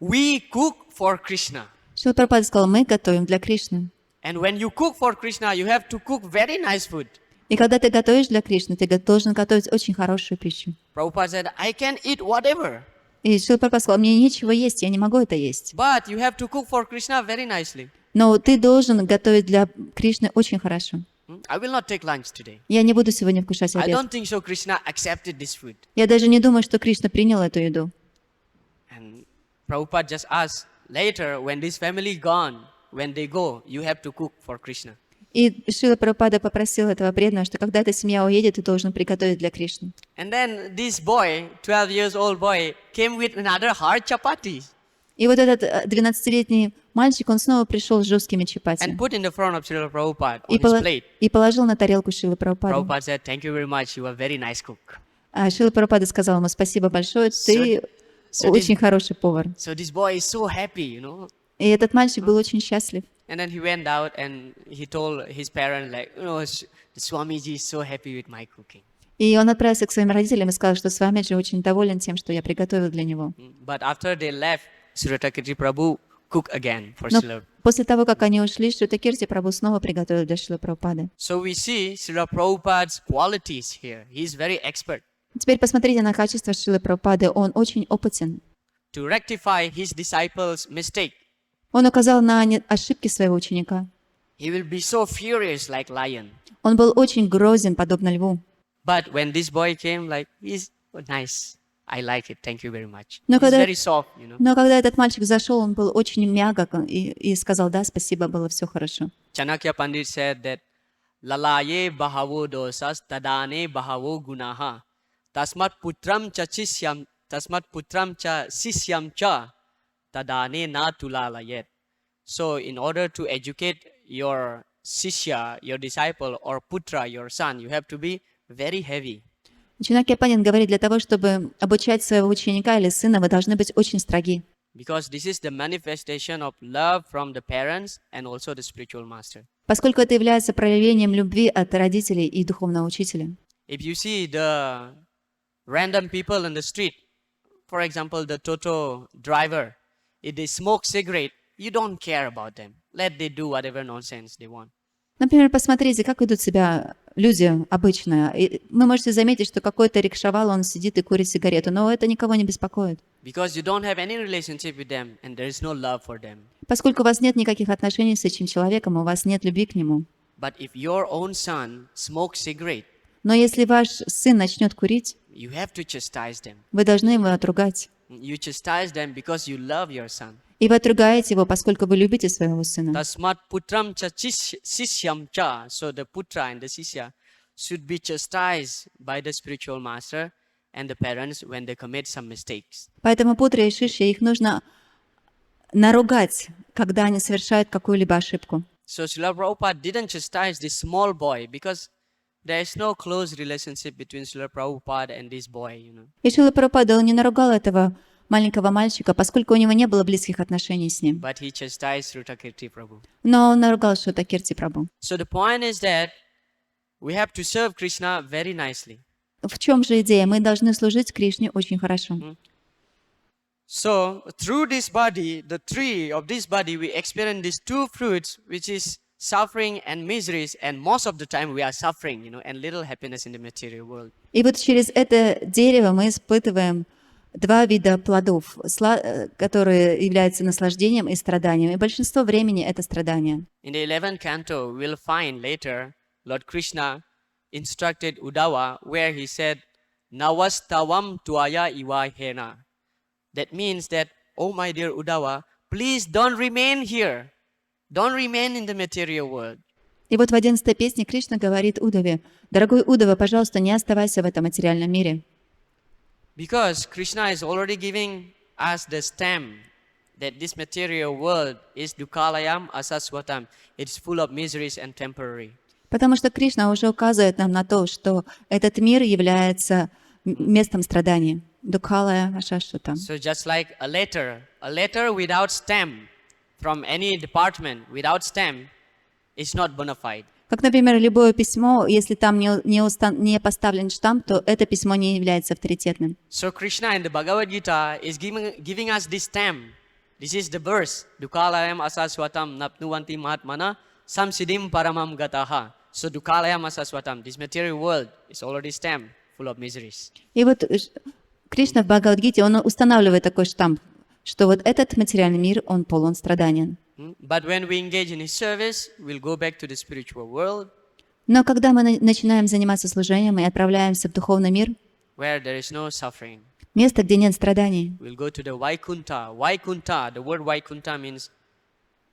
we cook for Krishna. Шрила Прабхупада сказал, мы готовим для Кришны. And when you cook for Krishna, you have to cook very nice food. И когда ты готовишь для Кришны, ты должен готовить очень хорошую пищу. Prabhupada said, I can eat whatever, И Шрила Прабхупада сказал, мне нечего есть, я не могу это есть. but you have to cook for Krishna very nicely. Но ты должен готовить для Кришны очень хорошо. I will not take lunch today. Я не буду сегодня вкушать I обед. don't think so Krishna accepted this food. Я даже не думаю, что Кришна принял эту еду. And Prabhupada just asked, later when this family gone, when they go, you have to cook for Krishna. И Шрила Прабхупада попросил этого преданного, что когда эта семья уедет, ты должен приготовить для Кришны. And then this boy, 12 years old boy, came with another hard chapati И вот этот 12-летний мальчик, он снова пришел с жесткими and чапати put in the front of Srila Prabhupada on his plate. и положил на тарелку Шрилы Прабхупады. Prabhupada said, thank you very much, you are a very nice cook. А Шрила Прабхупада сказал ему, спасибо большое, ты so очень хороший повар. So this boy is so happy, you know. И этот мальчик был очень счастлив. And then he went out and he told his parents, like, you know, the Swamiji is so happy with my cooking. И он отправился к своим родителям и сказал, что Свамиджи очень доволен тем, что я приготовил для него. But after they left, Suratakirti Prabhu cooked again for Но Srila. после того, как они ушли, Шрутакирти Прабху снова приготовил для Шрилы Прабхупады. So we see Srila Prabhupada's qualities here. He is very expert Теперь посмотрите на качество Шрилы Прабхупады. Он очень опытен. to rectify his disciples' mistake. Он указал на ошибки своего ученика. He will be so furious like lion. Он был очень грозен, подобно льву. But when this boy came, like, he's nice. I like it. Thank you very much. Но He's когда- very soft, you know. Но когда этот мальчик зашел, он был очень мягок и сказал, да, спасибо, было все хорошо. Chanakya Pandit said that lalaye bahavo dosas tadane bahavo gunaha tasmat putram cha sisyam cha tadane na tulalayet. So in order to educate your sishya, your disciple or putra, your son, you have to be very heavy. Чанакья Пандит говорит, для того, чтобы обучать своего ученика или сына, вы должны быть очень строги. Because this is the manifestation of love from the parents and also the spiritual master. Поскольку это является проявлением любви от родителей и духовного учителя. If you see the random people in the street, for example, the Toto driver, if they smoke cigarette, you don't care about them. Let they do whatever nonsense they want. Например, посмотрите, как ведут себя люди обычно. И вы можете заметить, что какой-то рикшавал, он сидит и курит сигарету, но это никого не беспокоит. Because you don't have any relationship with them and there is no love for them. Поскольку у вас нет никаких отношений с этим человеком, у вас нет любви к нему. But if your own son smokes cigarette, Но если ваш сын начнет курить, you have to chastise them. вы должны его отругать. You chastise them because you love your son. И вы отругаете его, поскольку вы любите своего сына. Tasmat putram cha sisyam cha. So the putra and the sisya should be chastised by the spiritual master and the parents when they commit some mistakes. Поэтому Путра и Шишья, их нужно наругать, когда они совершают какую-либо ошибку. So Srila Prabhupada didn't chastise this small boy because there is no close relationship between Srila Prabhupada and this boy, you know. И Шрила Прабхупада, он не наругал этого маленького мальчика, поскольку у него не было близких отношений с ним. But he chastised Srutakirti Prabhu. Но он наругал Шрутакирти Прабху. So the point is that we have to serve Krishna very nicely. В чем же идея? Мы должны служить Кришне очень хорошо. So through this body, the tree of this body, we experience these two fruits, which is suffering and miseries, and most of the time we are suffering, you know, and little happiness in the material world. И вот через это дерево мы испытываем два вида плодов, которые являются наслаждением и страданием. И большинство времени это страдания. In the 11th canto, we'll find later Lord Krishna instructed Uddhava where he said, Navastavam tuaya iva hena. That means that, oh my dear Uddhava, please don't remain here. Don't remain in the material world. И вот в 11-й песне Кришна говорит Удаве: «Дорогой Удава, пожалуйста, не оставайся в этом материальном мире». Because Krishna is already giving us the stamp that this material world is dukkhalayam asaswatam. It is full of miseries and temporary. Потому что Кришна уже указывает нам на то, что этот мир является местом страданий. Дукхалая ашашватам. So just like a letter without stamp from any department, without stamp, is not bona fide. Как, например, любое письмо, если там не поставлен штамп, то это письмо не является авторитетным. So Krishna in the Bhagavad Gita is giving us this stamp. This is the verse. Dukkalayam asaswatam napnuvanti mahatmana samsiddhim paramam gataha. So Dukkalaya Masaswatam, this material world is already stamped full of miseries. И вот Кришна в Бхагавадгите, он устанавливает такой штамп, что вот этот материальный мир, он полон страданий. But when we engage in his service, we'll go back to the spiritual world, Но когда мы начинаем заниматься служением и отправляемся в духовный мир, where there is no suffering. место, где нет страданий, We'll go to the Vaikunta. Vaikunta, the word Vaikunta means,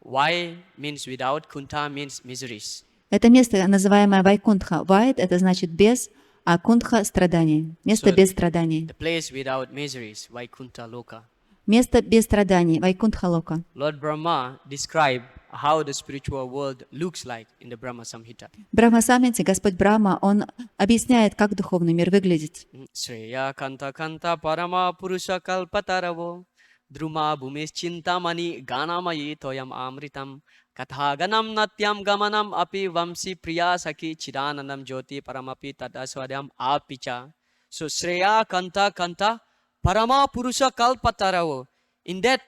Vai means without, Kunta means miseries. это место, называемое Вайкунтха. Вайт — это значит без, а Кунтха — страданий. Место So, без страданий. The place without miseries, Vaikunta Loka. Место без страданий. Вайкунтха Лока. Lord Brahma described how the spiritual world looks like in the Brahma Samhita. В Брахма-самхите Господь Брахма, он объясняет, как духовный мир выглядит. Shreya Kanta Kanta Parama Purusha Kalpataravo Druma Bhumis Chintamani Ganamayi Toyam Amritam Kathaganam Natyam Gamanam Api Vamsi Priya Saki Chidananam Jyoti Paramapi Tadaswadam Apicha. So Shreya Kanta Kanta Parama Purusha Kalpataravo. In that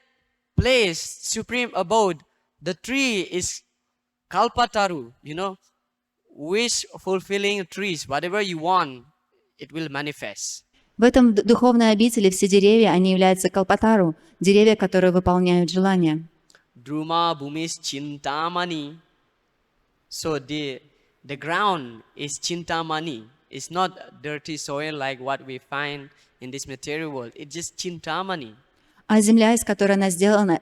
place, supreme abode, the tree is Kalpataru, wish fulfilling trees, whatever you want, it will manifest. В этом духовной обители все деревья, они являются калпатару, деревья, которые выполняют желания. Druma Bhumis Chintamani. So the ground is Chintamani. It's not dirty soil like what we find in this material world. It's just Chintamani. А земля, из которой она сделана,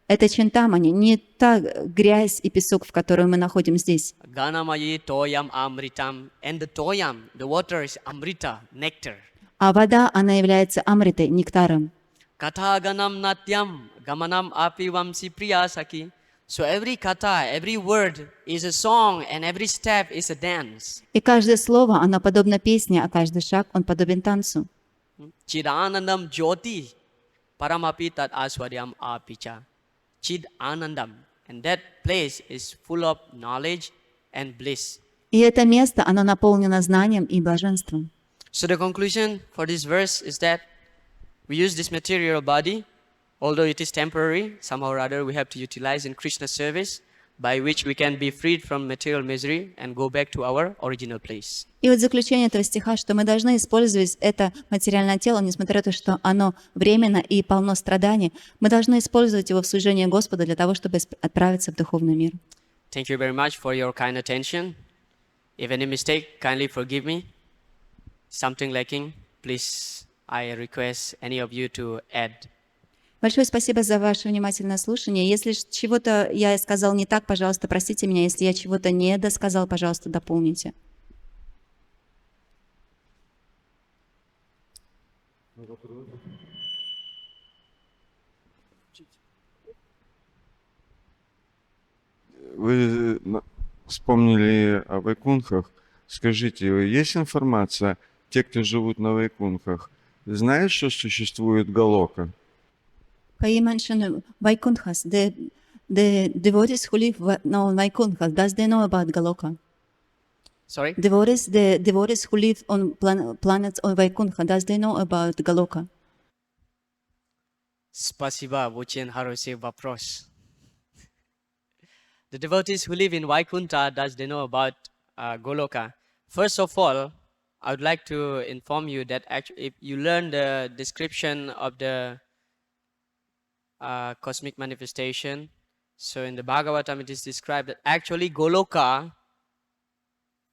это чинтамани, не та грязь и песок, в которой мы находим здесь. Ganamayi Toyam Amritam. And the Toyam, the water is Amrita, nectar. А вода, она является амритой, нектаром. Kathaganam Natyam Gamanam Api Vamsi Priya Saki. So every kata, every word is a song and every step is a dance. И каждое слово, оно подобно песне, а каждый шаг, он подобен танцу. Chidanandam Jyoti Paramapi Tat Aswadyam Apicha. Chid Anandam. And that place is full of knowledge and bliss. И это место, оно наполнено знанием и блаженством. So the conclusion for this verse is that we use this material body, although it is temporary, somehow or other we have to utilize in Krishna's service, by which we can be freed from material misery and go back to our original place. И вот заключение этого стиха, что мы должны использовать это материальное тело, несмотря на то, что оно временно и полно страданий, мы должны использовать его в служении Господа для того, чтобы отправиться в духовный мир. Thank you very much for your kind attention. If any mistake, kindly forgive me. Something lacking, please, I request any of you to add. Большое спасибо за ваше внимательное слушание. Если чего-то я сказал не так, пожалуйста, простите меня. Если я чего-то не досказал, пожалуйста, дополните. Вы вспомнили о вайкунхах. Скажите, есть информация, те, кто живут на вайкунхах, знают, что существует галока? You mentioned Vaikunthas, the devotees who live on Vaikunthas, does they know about Galoka? Sorry? The devotees who live on planets on Vaikuntha, does they know about Galoka? Spasiba, очень хороший вопрос. The devotees who live in Vaikunta, does they know about Goloka? First of all, I would like to inform you that actually, if you learn the description of the cosmic manifestation, so in the Bhagavatam it is described that actually Goloka,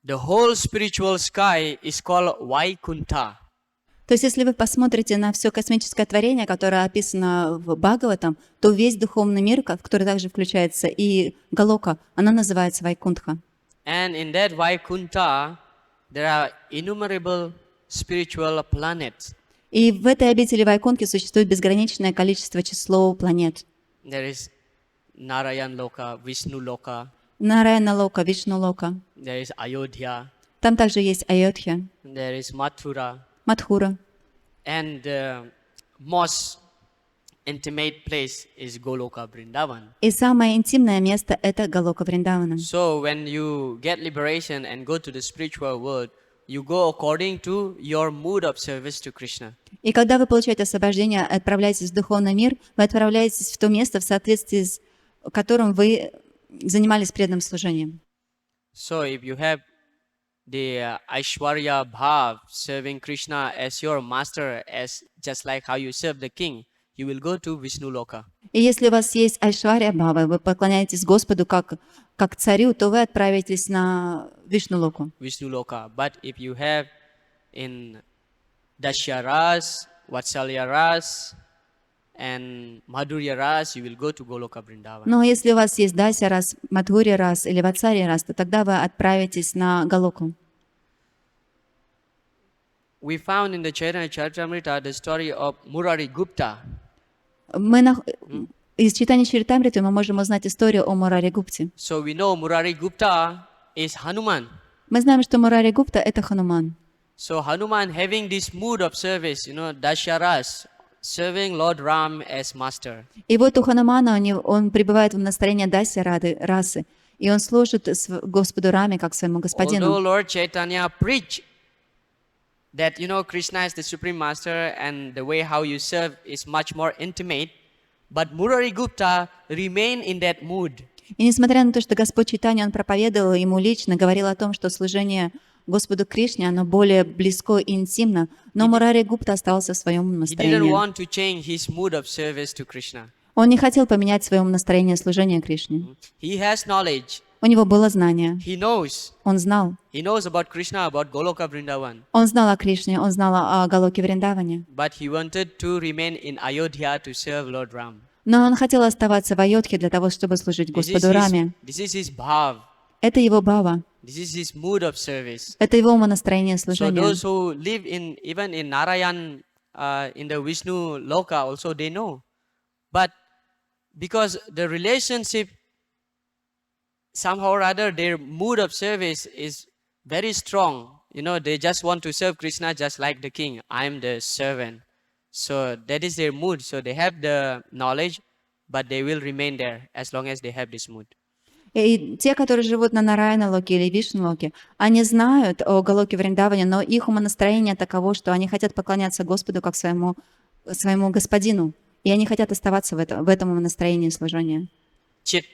the whole spiritual sky is called Vaikunta. То есть, если вы посмотрите на все космическое творение, которое описано в Бхагаватам, то весь духовный мир, в который также включается и Галока, она называется Вайкунтха. And in that Vaikunta, there are innumerable spiritual planets. И в этой обители Вайкунтхи существует безграничное количество число планет. There is Narayan Loka, Vishnu Loka, Нараяна Лока, Вишну Лока. there is Ayodhya, Там также есть Айодхя, there is Mathura, Мадхура. and the most intimate place is Goloka Vrindavan. И самое интимное место — это Галока Вриндавана. So when you get liberation and go to the spiritual world, you go according to your mood of service to Krishna. И когда вы получаете освобождение, отправляетесь в духовный мир, вы отправляетесь в то место, в соответствии с которым вы занимались преданным служением. So if you have the Aishwarya Bhav, serving Krishna as your master, as just like how you serve the king, you will go to Vishnu Loka. И если у вас есть Айшварья Бхава, вы поклоняетесь Господу как царю, то вы отправитесь на Вишну-локу. Vishnu Loka. But if you have in Dashya Ras, Vatsalya Ras, and Madhurya Ras, you will go to Goloka Vrindavan. Но если у вас есть Дася Рас, Мадхурья Рас или Ватсарья Рас, то тогда вы отправитесь на Галоку. We found in the Caitanya-charitamrita the story of Murari Gupta. Из Чайтанья-чаритамриты мы можем узнать историю о Мурари Гупте. So we know Murari Gupta is Hanuman. Мы знаем, что Мурари Гупта — это Хануман. So Hanuman having this mood of service, Dasharas, serving Lord Ram as master. И вот у Ханумана он пребывает в настроении Даси расы, и он служит Господу Раме как своему Although господину. Lord Chaitanya preached that, Krishna is the supreme master and the way how you serve is much more intimate, but Murari Gupta remained in that mood. И несмотря на то, что Господь Чайтанья, он проповедовал ему лично, говорил о том, что служение Господу Кришне, оно более близко и интимно, но Мурари Гупта остался в своем He didn't настроении. want to change his mood of service to Krishna. Он не хотел поменять свое настроение служения Кришне. He has knowledge. У него было знание. He knows. Он знал. He knows about Krishna, about Goloka Vrindavan. Он знал о Кришне, он знал о Галоке Вриндаване. But he wanted to remain in Ayodhya to serve Lord Ram. Но он хотел оставаться в Айодхе для того, чтобы служить Господу Раме. This is his bhav. Это его бхава. This is his mood of service. Это его умонастроение So служения. those who live even in Narayan, in the Vishnu Loka also they know. But because the relationship, somehow or other, their mood of service is very strong. They just want to serve Krishna just like the king. I am the servant. So that is their mood. So they have the knowledge, but they will remain there as long as they have this mood. И те, которые живут на Нараяна-локе или Вишну-локе, они знают о Галоке Вриндаване, но их умонастроение таково, что они хотят поклоняться Господу как своему господину. И они хотят оставаться в этом умонастроении служения. Chit.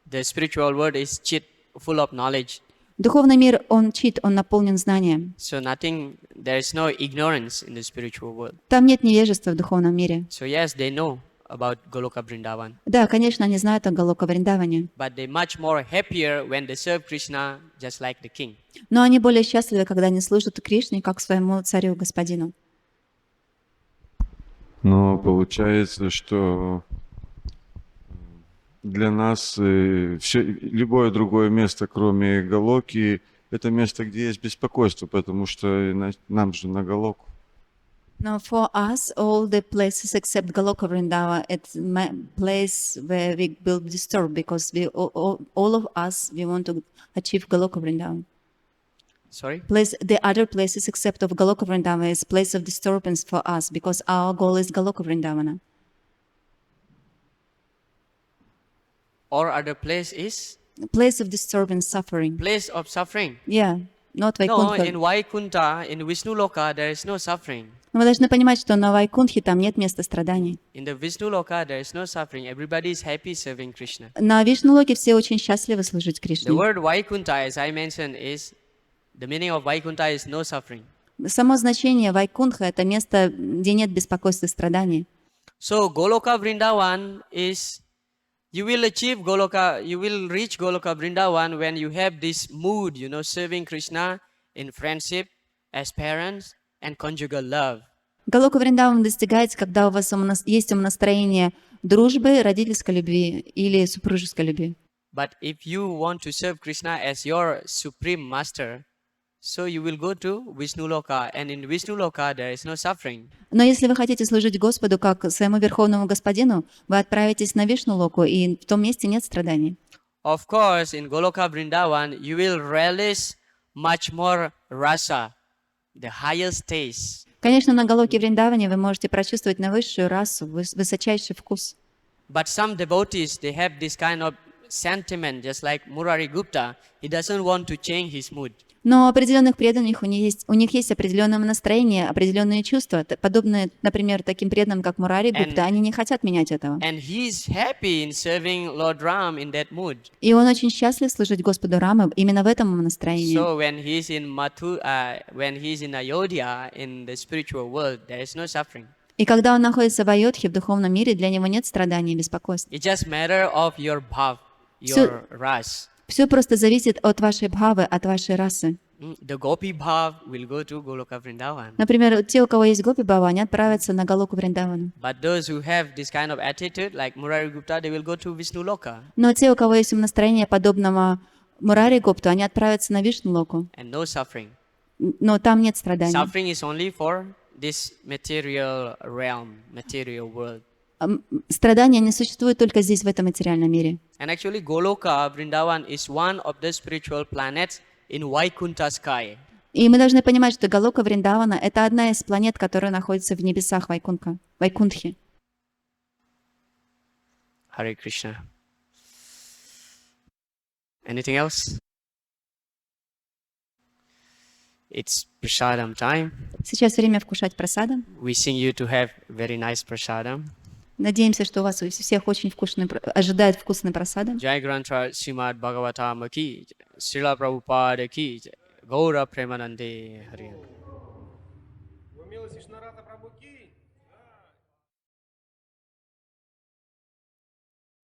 The spiritual word is chit, full of knowledge. Духовный мир, он чит, он наполнен знанием. So there is no ignorance in the spiritual world. Там нет невежества в духовном мире. So yes, they know about Goloka Vrindavan. Да, конечно, они знают о Галока Вриндаване. But they much more happier when they serve Krishna just like the king. Но они более счастливы, когда они служат Кришне как своему царю-господину. Но получается, что для нас любое другое место, кроме Галоки, это место, где есть беспокойство, потому что нам же на Галоку. Now, for us, all the places except Goloka Vrindava, it's a place where we will be disturbed because all of us, we want to achieve Goloka Vrindava. Sorry? The other places except of Goloka Vrindava is place of disturbance for us because our goal is Goloka Vrindavana. Or other place is? Place of disturbance, suffering. Place of suffering. Yeah, not No, Vaikuntha. in Vaikunta, in Vishnu Loka, there is no suffering. Но вы должны понимать, что на Вайкунтхе там нет места страданий. In the Vishnu Loka, there is no suffering. Everybody is happy serving Krishna. На Вишну-локе все очень счастливы служить The Кришне. word Vaikunta, as I mentioned, the meaning of Vaikunta is no suffering. Само значение Вайкунтха — это место, где нет беспокойства и страданий. So Goloka Vrindavan is, you will reach Goloka Vrindavan when you have this mood, serving Krishna in friendship, as parents, and conjugal love. Галока Вриндаван достигается, когда у вас есть умонастроение дружбы, родительской любви или супружеской любви. But if you want to serve Krishna as your supreme master, so you will go to Vishnu Loka, and in Vishnu Loka there is no suffering. Но если вы хотите служить Господу как своему Верховному Господину, вы отправитесь на Вишну-локу, и в том месте нет страданий. Of course, in Goloka Vrindavan, you will relish much more rasa, the highest taste. Конечно, на Галоке Вриндаване вы можете прочувствовать наивысшую расу, высочайший вкус. But some devotees, they have this kind of sentiment, just like Murari Gupta, he doesn't want to change his mood. Но у определенных преданных у них есть определенное настроение, определенные чувства, подобные, например, таким преданным, как Мурари Гупта, они не хотят менять этого. And he's happy in serving Lord Ram in that mood. И он очень счастлив служить Господу Рамы именно в этом настроении. So when he's in when he's in Ayodhya in the spiritual world, there is no suffering. И когда он находится в Айодхе, в духовном мире, для него нет страданий и беспокойств. It's just matter of your bhav, So- your ras. Все просто зависит от вашей бхавы, от вашей расы. The gopi bhav will go to Goloka Vrindavan. Например, те, у кого есть гопи бхава, они отправятся на Галоку Вриндавану. But those who have this kind of attitude, like Murari Gupta, they will go to Visnurata Но те, у кого есть настроение подобного Мурари Гупту, они отправятся на Вишну-локу. and no suffering. Но там нет страданий. Suffering is only for this material realm, material world. Страдания не существуют только здесь, в этом материальном мире. And actually, Goloka Vrindavan is one of the spiritual planets in Vaikuntha sky. И мы должны понимать, что Галока Вриндавана — это одна из планет, которая находится в небесах Вайкунтхи. Hare Krishna. Anything else? It's prasadam time. Сейчас время вкушать прасадам. Wishing you to have very nice prasadam. Надеемся, что у вас у всех очень вкусный, ожидает вкусный прасадам. Jai Grantra Shrimad Bhagavatam ki, Srila Prabhupada ki, Gaura Premanande Hari. Его Милость Вишнурата, прабху Qiwi.